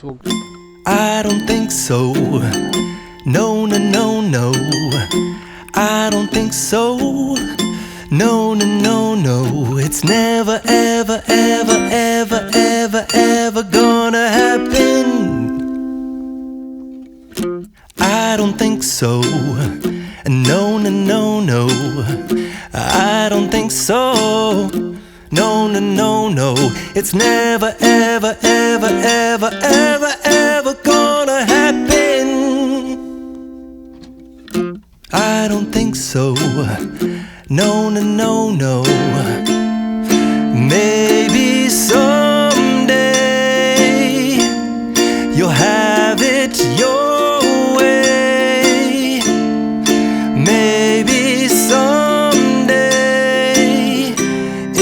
so I don't think so. No, no, no, no. I don't think so. No, no, no, no. It's never, ever, ever, ever, ever, ever gonna happen. I don't think so. No, no, no, no. I don't think so. No, no, no, no. It's never, ever, ever, ever, ever, ever gonna happen. I don't think so. No, no, no, no. Maybe someday you'll have it your way. Maybe someday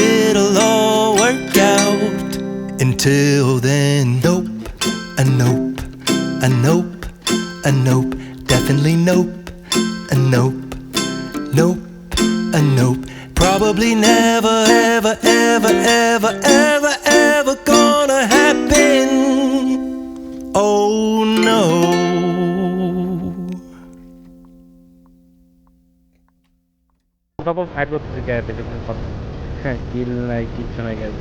it'll all work out. Until then, nope, a nope, a nope, a nope, definitely nope, a nope, nope, a nope. Probably never, ever, ever, ever, ever, ever gonna happen. Oh no. তারপর fight করতেছে গ্যাসে দেখুন কত কিল নাই কিচ্ছু নাই gas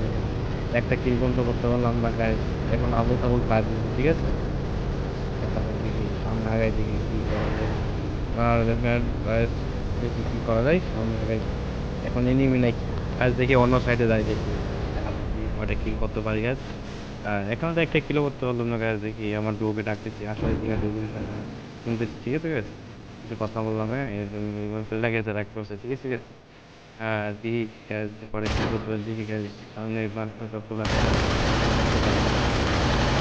একটা কিল বন্ধ করতে পারলাম না গ্যাস এখন আবু তাবুল ফাইট ঠিক আছে তারপর দেখি সামনে আগায় দেখি কী করা যায় আর গ্যাস দেখি কী করা যায় সামনে আগায় এখন এনিমি নাই আজ দেখি অন্য সাইডে যাই দেখি ওটা কিল করতে পারি গ্যাস এখন তো একটা কিলো করতে পারলাম না গ্যাস দেখি আমার ডুবে ডাকতেছি আসলে ঠিক আছে শুনতেছি ঠিক আছে গ্যাস কিছু কথা বললাম হ্যাঁ লাগে রাখ করছে ঠিক আছে গ্যাস দেখি গ্যাস পরে কী করতে পারি দেখি গ্যাস সামনে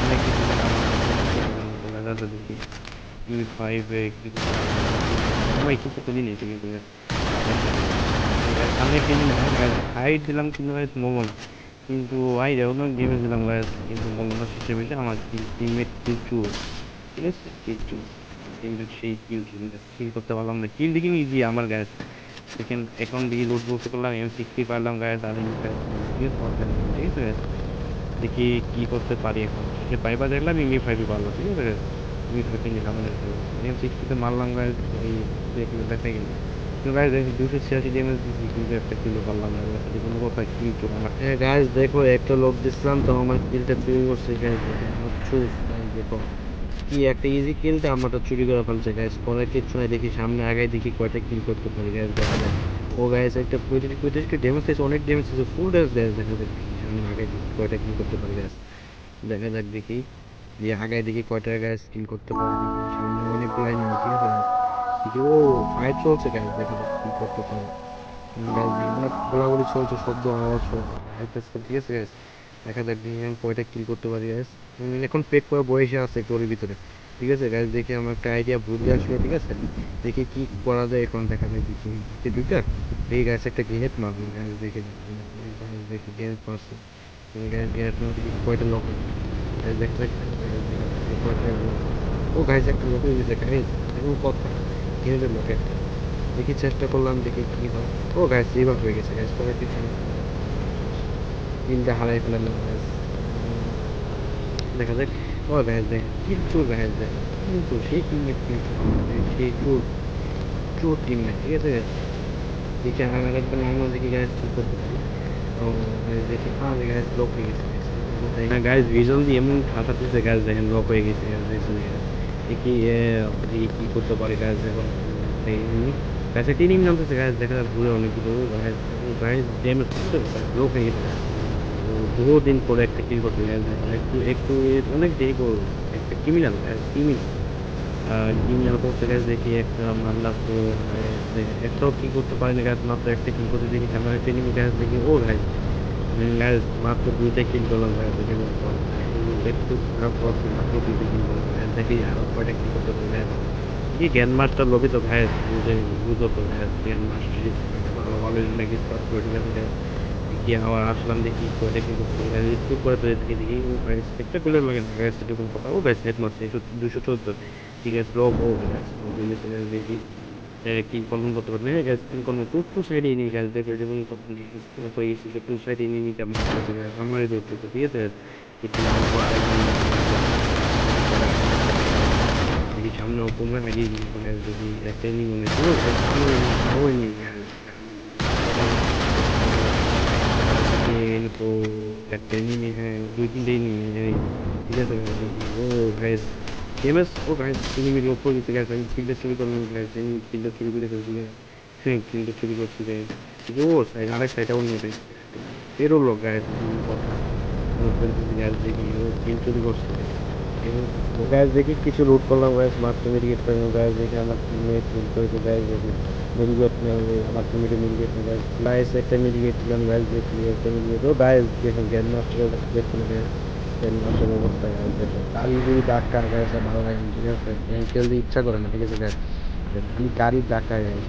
অনেক কিছু দেখি ফাইভে সবাই কিছু তো দিন কিন্তু সামনে কিনি না হাইট দিলাম কিন্তু মোমন কিন্তু আই অন্য গেমে দিলাম গাছ কিন্তু মোমন শেষে মিলে আমার টিমমেট কিছু ঠিক আছে কিছু কিন্তু সেই কিল করতে পারলাম না কিল দিকে ইজি আমার গ্যাস সেকেন্ড এখন দিয়ে লুট বলতে করলাম এম সিক্সটি পারলাম গায়ে তাহলে ঠিক আছে দেখি কী করতে পারি এখন সে পাইবার দেখলাম ইমি ফাইভই পারলো ঠিক আছে ইমি ফাইভে নিলাম এম সিক্সটিতে মারলাম গায়ে এই দেখা গেল গাইজ দেখি 286 ড্যামেজ দিচ্ছি কিন্তু একটা কিলো পারলাম না আসলে কোনো কথা কিল তো আমার গাইজ দেখো একটা লোক দিচ্ছিলাম তো আমার কিলটা চুরি করছে গাইজ আমার চুপ গাইজ দেখো কি একটা ইজি কিলটা আমারটা চুরি করে ফেলছে গাইজ পরে কিচ্ছু নাই দেখি সামনে আগায় দেখি কয়টা কিল করতে পারি গাইজ দেখা যায় ও গাইজ একটা 35 ড্যামেজ দিয়েছে অনেক ড্যামেজ দিয়েছে ফুল ড্যামেজ দেয় দেখা যায় সামনে আগায় দেখি কয়টা কিল করতে পারি গাইজ দেখা যাক দেখি দিয়ে আগায় দেখি কয়টা গাইজ কিল করতে পারি দেখি সামনে অনেকগুলো নেই ঠিক আছে ও ফাইট চলছে গাইজ দেখা যাক কি করতে পারে গাইজ অনেক গোলাগুলি চলছে শব্দ আওয়াজ চলছে ঠিক আছে গাইজ দেখা যাক দেখি আমি কয়টা কিল করতে পারি গাইজ এখন পেক করে বসে আছে তোর ভিতরে ঠিক আছে গাইজ দেখি আমার একটা আইডিয়া বুঝে আসলো ঠিক আছে দেখি কি করা যায় এখন দেখা যায় দেখি দুইটা দেখি গাইজ একটা গ্রেনেড মারবো গাইজ দেখে দেখি গ্রেনেড মারছে গাইজ গ্রেনেড দেখি কয়টা লোক গাইজ দেখা যাক কয়টা ও গাইজ একটা লোক হয়ে গেছে গাইজ কথা গ্রেনেডের লোক একটা দেখি চেষ্টা করলাম দেখি কী হয় ও গাছ এইবার হয়ে গেছে গাছ পরে কিছু কিলটা হারাই ফেলালাম গাছ দেখা যাক ও গাছ দেখ কিন্তু গাছ দেখ কিন্তু সেই টিমমেট কিন্তু সেই চোর চোর টিমমেট ঠিক আছে দেখি আমার একবার নাম দেখি গাছ কী করতে পারি ও দেখি আমার গাছ লক হয়ে গেছে গাছ ভিজন দিয়ে এমন ঠাসা দিচ্ছে গাছ দেখেন লক হয়ে গেছে গাছ দেখছেন দেখি দেখি কী করতে পারি গাছ এখন গাছে টিনিং নামতেছে গাছ দেখা যায় ঘুরে অনেকগুলো গাছ ড্যামেজ লোক হয়ে গেছে বহু দিন পরে একটা কিল করতে গাছ একটু একটু অনেক দেরি করবো একটা ক্রিমিনাল ক্রিমিনাল করতে গাছ দেখি একটা মামলা তো একটাও কি করতে পারিনি গাছ মাত্র একটা কিল করতে দেখি সামনে ট্রেনিং গাছ দেখি ও গাছ গাছ মাত্র দুইটা কিল করলাম গাছ দেখে একটু খারাপ মাত্র দুইটা কিল করলাম গাছ দেখি আরও কয়টা কিল করতে পারি গাছ ये ज्ञान मास्टर लोभी तो भाई मुझे बुझो तो भाई ज्ञान मास्टर অলরেডি নাকি স্টার্ট করে দিয়েছে গাইস দেখি আবার আসলাম দেখি কয়টা কি করতে পারি গাইস একটু করে তো দেখি দেখি ও গাইস স্পেক্টাকুলার লাগে না গাইস এরকম কথা ও গাইস হেড মারছে 214 ঠিক আছে লোক ও গাইস দেখি কি কলম করতে পারবে গাইস তিন কলম টু সাইডে নিয়ে গাইস দেখে যেমন তখন হয়ে গেছে টু সাইডে নিয়ে নিতে আমার আমারই ধরতে ঠিক আছে তোমরা নাকি মানে যদি একটা এনিমি মনে করো ভালো এনিমি তো একটা এনিমি হ্যাঁ 2-3 এনিমি ঠিক আছে ও গাইস গেমস ও গাইস এনিমির ওপর দিতে গেছে আমি কিলটা চুরি করলাম গাইস আমি কিলটা চুরি করে ফেলছি কিলটা চুরি করছি গাইস ও সাইড আরেক সাইডটাও নেবে বেরোলো গাইস কথা গাইস দেখি ও কিল চুরি করছে গাইস দেখি কিছু লুট করলাম গাইস মাত্র মেডিকেট করলাম গাইস দেখি আমার টিমমেট লুট করেছে গাইস দেখি মেডিকেট আমার টিমমেটে মেডিকেট গাইস গাইস একটা মেডিকেট দিলাম গাইস দেখি একটা মেডিকেট ও গাইস দেখুন গ্যান মাস্টার দেখুন গাইস গ্যান মাস্টার অবস্থা গাইস দেখুন গাড়ি যদি ধাক্কা গাইস ভালো লাগে ঠিক আছে খেলতে ইচ্ছা করে না ঠিক আছে গাইস খালি গাড়ির ধাক্কা গাইস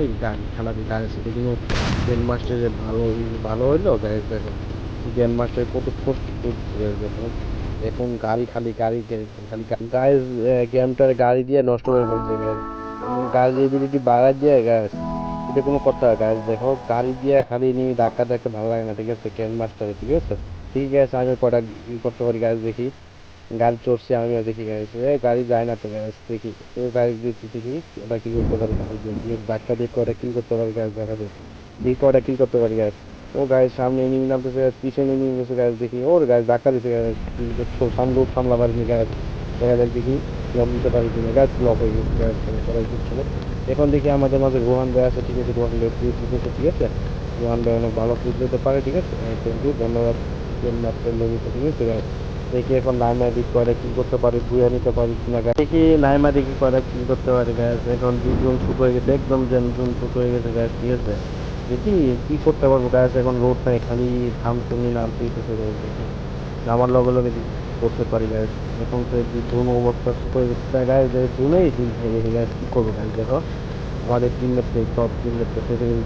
এই গাড়ি খেলাতে গাড়ি সেটা কিন্তু গ্যান মাস্টারের ভালো ভালো হইলো গাইস দেখুন গ্যান মাস্টার কত কষ্ট করছে দেখুন এখন গাড়ি খালি গাড়ি খালি গাইস গেমটার গাড়ি দিয়ে নষ্ট করে ফেলছে গাইস গাড়ির এবিলিটি বাড়ায় দিয়ে গাইস এটা কোনো কথা গাইস দেখো গাড়ি দিয়ে খালি নিয়ে ধাক্কা দেখতে ভালো লাগে না ঠিক আছে গেম মাস্টারে ঠিক আছে ঠিক আছে আমি কটা করতে পারি গাইস দেখি গাড়ি চড়ছি আমিও দেখি গাইস গাড়ি যায় না তো গাইস দেখি গাড়ি দেখি ওটা কি করতে পারি ধাক্কা দিয়ে কটা কি করতে পারি গাইস দেখা যায় দেখি কটা কি করতে পারি গাইস ও গাইস সামনে এনিমি নামতেছে পিছনে এনিমি গেছে গাইস দেখি ওর গাইস ধাক্কা দিতে গাইস সামনে সামলা পারিনি গাইস দেখা যাক দেখি লক দিতে পারি কিনা গাইস লক হয়ে গেছে গাইস করাই দিচ্ছিল এখন দেখি আমাদের মাঝে রোহান ভাই আছে ঠিক আছে রোহান ভাই প্লিজ দিতেছে ঠিক আছে রোহান ভাই অনেক ভালো প্লিজ দিতে পারে ঠিক আছে থ্যাংক ইউ ধন্যবাদ আপনার লবিতে ঠিক আছে গাইস দেখি এখন নাইমা দিক করে কি করতে পারি বুয়া নিতে পারি কিনা গাইস দেখি নাইমা দিক করে কি করতে পারি গাইস এখন দুজন শুট হয়ে গেছে একদম জন শুট হয়ে গেছে গাইস ঠিক আছে দেখি কি করতে পারবো গাইস এখন রোড নাই খালি থামতুমি নামতেইতেছে গাইস দেখি নামার লগে লগে করতে পারি গাইস এখন তো ধুম অবস্থা শুরু হয়ে গেছে গাইস ধুমেই দিন হয়ে গেছে গাইস কি করবো গাইস দেখো আমাদের টিমমেট সব টিমমেট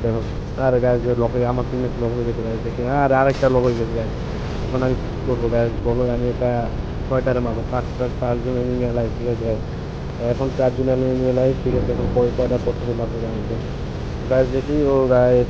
দেখো আর গাইস লকে আমার টিমমেট লক হয়ে গেছে গাইস দেখি আর আরেকটা লক হয়ে গেছে গাইস এখন আমি কি করবো গাইস বলো আমি এটা ছয়টার মারবো পাঁচজন এনিমি লাইভ ঠিক আছে এখন 4 জন এনিমি লাইভ ঠিক আছে এখন কয়টা করতে মারবো গাইস দেখি ও গাইস